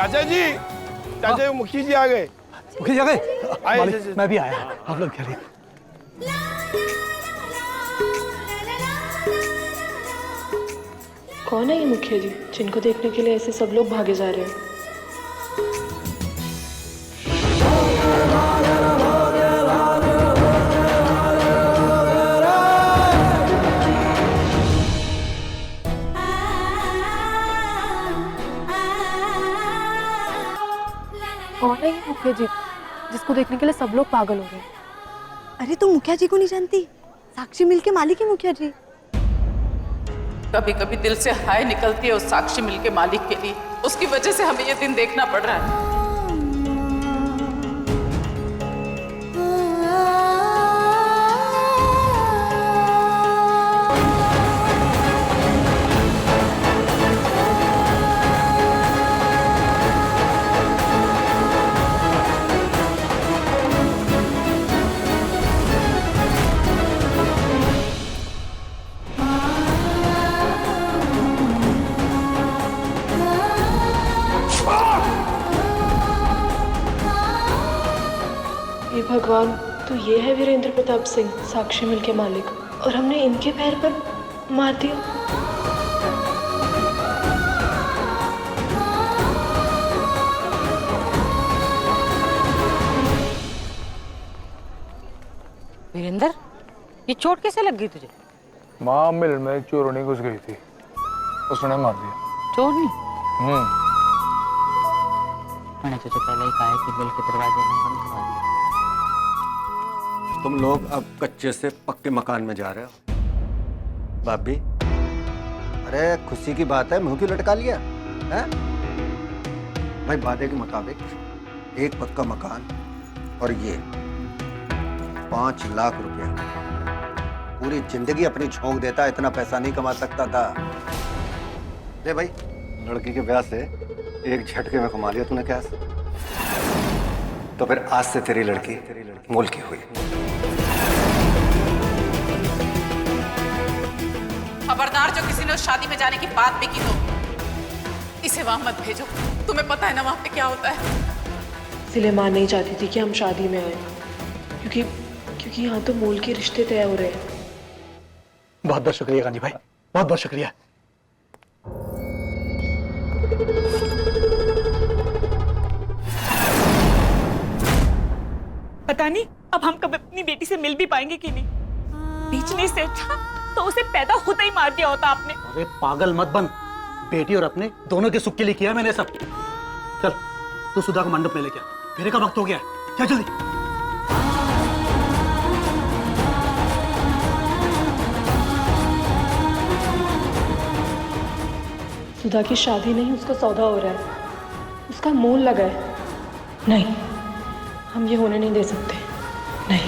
चाचा जी, चाचा जी मुखी जी आ गए। मुखी जी आ गए? आए, मैं भी आया, आप लोग खेलिए। कौन है ये मुखिया जी जिनको देखने के लिए ऐसे सब लोग भागे जा रहे हैं? कौन है ये मुखिया जी जिसको देखने के लिए सब लोग पागल हो रहे हैं? अरे तुम मुखिया जी को नहीं जानती? साक्षी मिल के मालिक है मुखिया जी। कभी कभी दिल से हाय निकलती है उस साक्षी मिल के मालिक के लिए। उसकी वजह से हमें ये दिन देखना पड़ रहा है। हे भगवान, तो ये है वीरेंद्र प्रताप सिंह, साक्षी मिल के मालिक, और हमने इनके पैर पर मार दिया। वीरेंद्र, ये चोट कैसे लग गई तुझे? माँ मिल में चोरनी घुस गई थी, उसने मार दिया। चोरनी? मैंने तुझे पहले ही कहा है कि मिल के दरवाजे ना बंद करवा दिया। तुम लोग अब कच्चे से पक्के मकान में जा रहे हो। भाभी, अरे खुशी की बात है, मुंह क्यों लटका लिया है? भाई वादे के मुताबिक एक पक्का मकान और ये 5 लाख रुपया। पूरी जिंदगी अपनी झोंक देता, इतना पैसा नहीं कमा सकता था। ले भाई, लड़की के ब्याह से एक झटके में कमा लिया तूने कैश। तो फिर आज से तेरी लड़की मोल की हुई। खबरदार, जो किसी ने उस शादी में जाने की बात भी की तो इसे वहां मत भेजो। तुम्हें पता है ना वहां पे क्या होता है। इसलिए माँ नहीं चाहती थी कि हम शादी में आए, क्योंकि यहाँ तो मोल के रिश्ते तय हो रहे हैं। बहुत बहुत शुक्रिया गांधी भाई, बहुत बहुत शुक्रिया। पता नहीं अब हम कब अपनी बेटी से मिल भी पाएंगे कि नहीं। बेचने से अच्छा तो उसे पैदा होता ही मार दिया होता आपने। अरे पागल मत बन, बेटी और अपने दोनों के सुख के लिए किया मैंने सब। चल तू सुधा को मंडप में लेके आ, फेरे का वक्त हो गया है। चल जल्दी। सुधा की शादी नहीं, उसका सौदा हो रहा है, उसका मोल लगा है। नहीं, हम ये होने नहीं दे सकते। नहीं।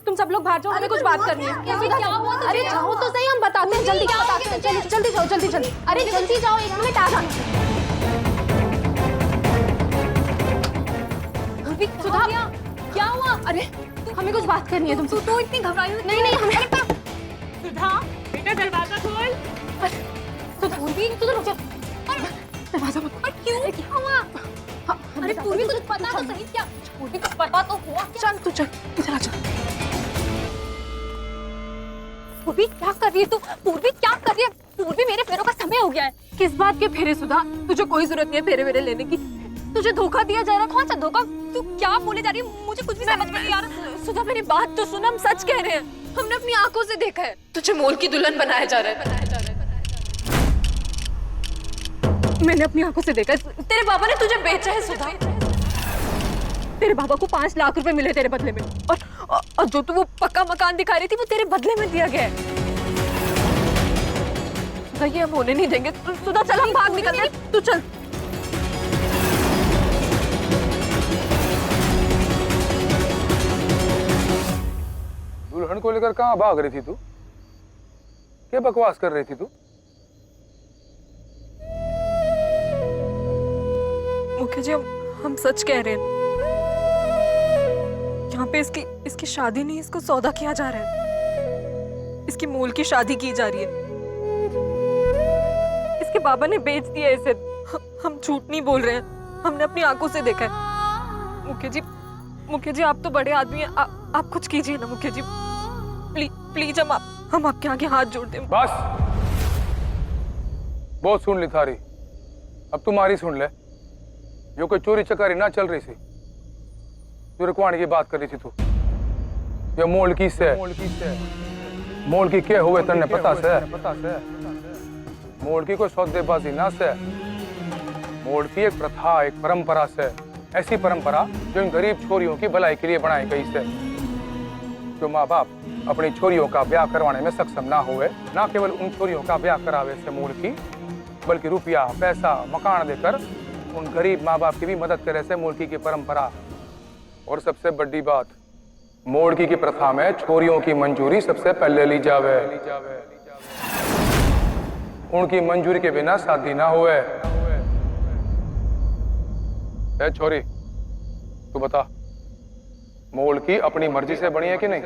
तुम सब लोग बाहर जाओ, हमें कुछ बात करनी है। क्या हुआ? अरे जाओ तो सही, हम बताते हैं। जल्दी बताते हैं। जल्दी जाओ, जल्दी। अरे जल्दी जाओ, 1 मिनट आ जाओ। सुधा, क्या हुआ? अरे हमें कुछ बात करनी है तुमसे। तू इतनी घबराई हुई? नहीं हमें। सुधा, बेटा दरवाजा खोल। पूर्वी, तू तो रुक जा। दरवाजा मत खोल। क्यों? क्या हुआ? अरे पूर्वी, तुझे पता तो सही। क्या पूर्वी को पता तो हुआ? चल तू चल, इधर आ जा। पूर्वी क्या कर रही है तू? पूर्वी क्या कर रही है? पूर्वी, मेरे फेरों का समय हो गया है। किस बात के फेरे सुधा? तुझे कोई जरूरत नहीं है फेरे वेरे लेने की। तुझे धोखा दिया जा रहा है। कौन सा धोखा? तू क्या बोले जा रही है? मुझे कुछ भी समझ में नहीं आ रहा। सुधा, मेरी बात तो सुन, हम सच कह रहे हैं। हमने अपनी आंखों से देखा है। तुझे मोल की दुल्हन बनाया जा रहा है। मैंने अपनी आंखों से देखा है। तेरे बाबा ने तुझे बेचा है सुधा। तेरे बाबा को 5 लाख रुपए मिले तेरे बदले में, और जो तू वो पक्का मकान दिखा रही थी वो तेरे बदले में दिया गया है। सुधा ये हम होने नहीं देंगे। सुधा चल हम भाग निकलते हैं, तू चल। दुल्हन को लेकर कहाँ भाग रही थी तू? क्या बकवास कर रही थी तू? मुखिया जी हम सच कह रहे हैं। यहाँ पे इसकी शादी नहीं, इसको सौदा किया जा रहा है। इसकी मूल की शादी की जा रही है। इसके बाबा ने बेच दिया इसे। हम झूठ नहीं बोल रहे हैं, हमने अपनी आंखों से देखा है। मुखिया जी आप तो बड़े आदमी हैं, आप कुछ कीजिए ना मुखिया जी। प्लीज हम आपके आगे हाथ जोड़ दें। बस बहुत सुन ली थारी, अब तुम्हारी सुन ले। जो कोई चोरी चकारी ना चल रही थी, जो रुकवाने की बात कर रही थी तू, ये मोल की से मोल की क्या हुए तन्ने पता से? मोल की कोई सौदेबाजी ना से, मोल की एक प्रथा, एक परंपरा से, ऐसी परंपरा जो इन गरीब छोरियों की भलाई के लिए बनाई गई से। जो माँ बाप अपनी छोरियों का ब्याह करवाने में सक्षम ना हुए, ना केवल उन छोरियों का ब्याह करावे से मोल की, बल्कि रुपया, पैसा, मकान देकर उन गरीब माँ बाप की भी मदद करे से मोलकी की परंपरा। और सबसे बड़ी बात, मोलकी की प्रथा में छोरियों की मंजूरी सबसे पहले ली जावे। उनकी मंजूरी के बिना शादी ना हुए। ए छोरी, तू बता, मोलकी अपनी मर्जी से बनी है कि नहीं?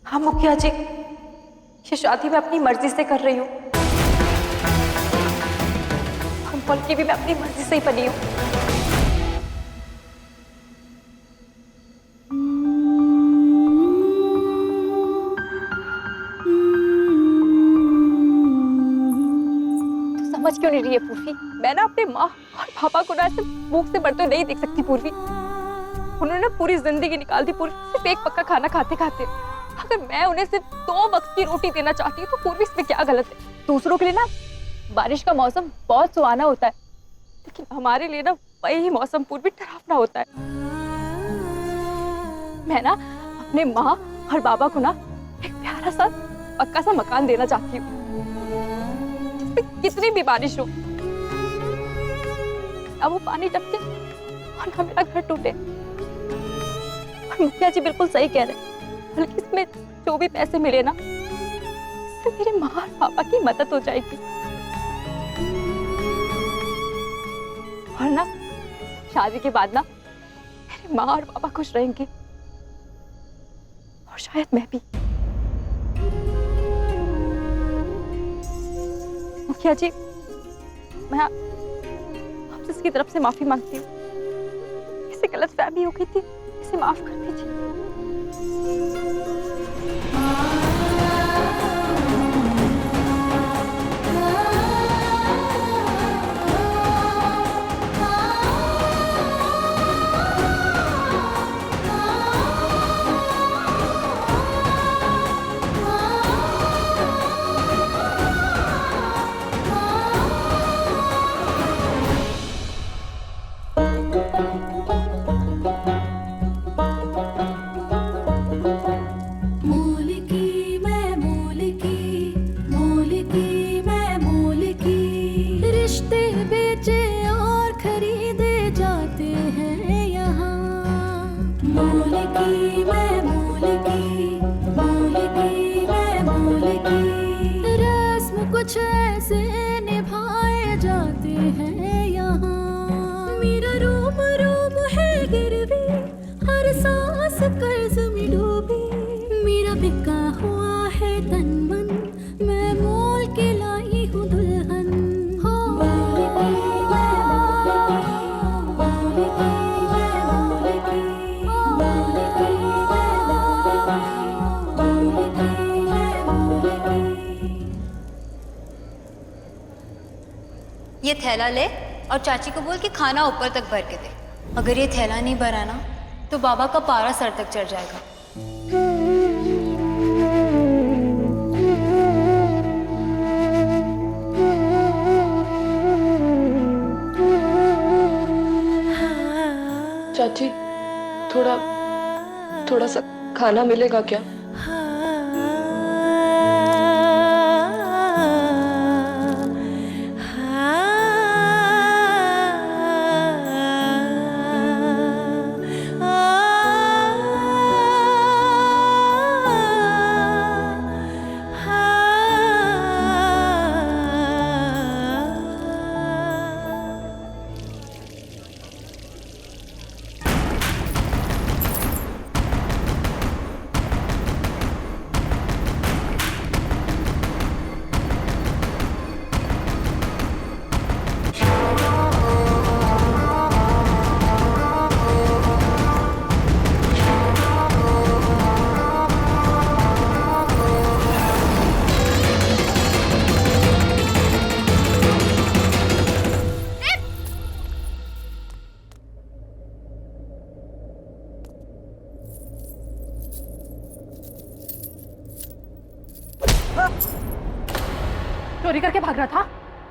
हाँ मुखिया जी, ये शादी मैं अपनी मर्जी से कर रही हूँ। मोलकी भी मैं अपनी मर्जी से ही बनी हूँ। तू समझ क्यों नहीं रही है पूर्वी? मैं ना अपने माँ और पापा को ना ऐसे भूख से मरते नहीं देख सकती पूर्वी। उन्होंने पूरी जिंदगी निकाल दी पूर्वी, सिर्फ एक पक्का खाना खाते खाते। अगर मैं उन्हें सिर्फ 2 वक्त की रोटी देना चाहती हूँ तो पूर्वी इसमें क्या गलत है? दूसरों के लिए ना बारिश का मौसम बहुत सुहाना होता है, लेकिन हमारे लिए ना वही मौसम पूर्वी डरावना होता है। मैं ना अपने माँ और बाबा को ना एक प्यारा सा पक्का सा मकान देना चाहती हूँ, जिसमें कितनी भी बारिश हो, ना वो पानी टपके और ना मेरा घर टूटे। और मुखिया जी बिल्कुल सही कह रहे हैं, बल्कि इसमें जो भी पैसे मिले ना, इससे मेरे माँ और पापा की मदद हो जाएगी। और ना शादी के बाद ना मेरे माँ और पापा खुश रहेंगे, और शायद मैं भी। मुखिया जी, मैं आपसे इसकी तरफ से माफी मांगती हूँ। इसे गलतफहमी हो गई थी, इसे माफ कर दीजिए। कुछ ऐसे निभाए जाते हैं यहाँ। मेरा रोम रोम है गिरवी, हर सांस कर्ज में डूबी। मेरा बिका हुआ है तन मन, मैं मोल के लाई हूँ दुल्हन। हो ये थैला ले और चाची को बोल कि खाना ऊपर तक भर के दे। अगर ये थैला नहीं भरा ना तो बाबा का पारा सर तक चढ़ जाएगा। चाची, थोड़ा सा खाना मिलेगा क्या? चोरी करके भाग रहा था,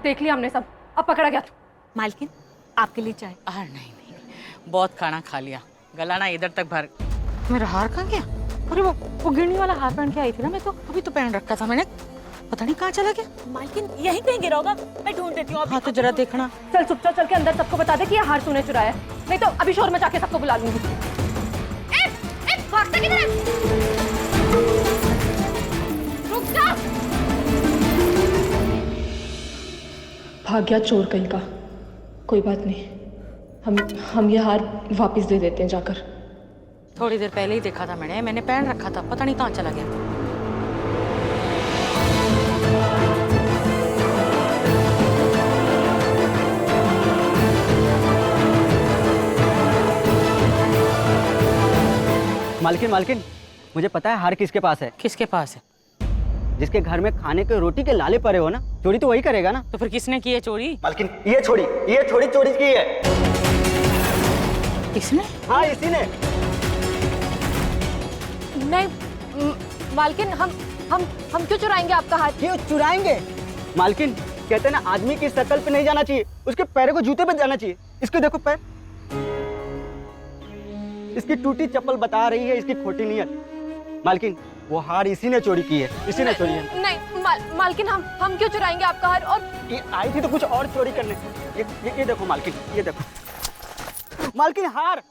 देख लिया हमने सब, अब पकड़ा गया तू। मालकिन आपके लिए चाय। नहीं नहीं, बहुत खाना खा लिया, गला ना इधर तक भर। मेरा हार कहाँ गया? अरे वो गिरनी वाला हार पहन के आई थी ना मैं, तो अभी तो पहन रखा था मैंने, पता नहीं कहाँ चला गया। मालकिन यहीं कहीं गिरा होगा, मैं ढूंढ देती हूँ। हाँ तो जरा देखना। चल चुपचाप चल के अंदर सबको बता दे कि ये हार तूने चुराया है, नहीं तो अभी शोर मचा के सबको बुला लूंगी। भागता किधर है? रुक जा। भाग गया चोर कहीं का। कोई बात नहीं, हम ये हार वापस दे देते हैं जाकर। थोड़ी देर पहले ही देखा था मैंने पहन रखा था, पता नहीं कहाँ चला गया। मालकिन मालकिन, मुझे पता है हार किसके पास है। किसके पास है? जिसके घर में खाने के रोटी के लाले पड़े हो ना, चोरी तो वही करेगा ना। तो फिर किसने की है चोरी? मालकिन ये छोड़ी चोरी की है। किसने? हाँ इसी ने। नहीं मालकिन, हम क्यों चुराएंगे आपका हार? क्यों चुराएंगे? मालकिन कहते हैं ना, आदमी की शक्ल पे नहीं जाना चाहिए, उसके पैरों को जूते पे जाना चाहिए। इसके देखो पैर, इसकी टूटी चप्पल बता रही है इसकी खोटी नीयत। मालकिन वो हार इसी ने चोरी की है, इसी ने चोरी है। नहीं मालकिन, हम क्यों चुराएंगे आपका हार? और ये आई थी तो कुछ और चोरी करने। ये देखो मालकिन, ये देखो मालकिन, हार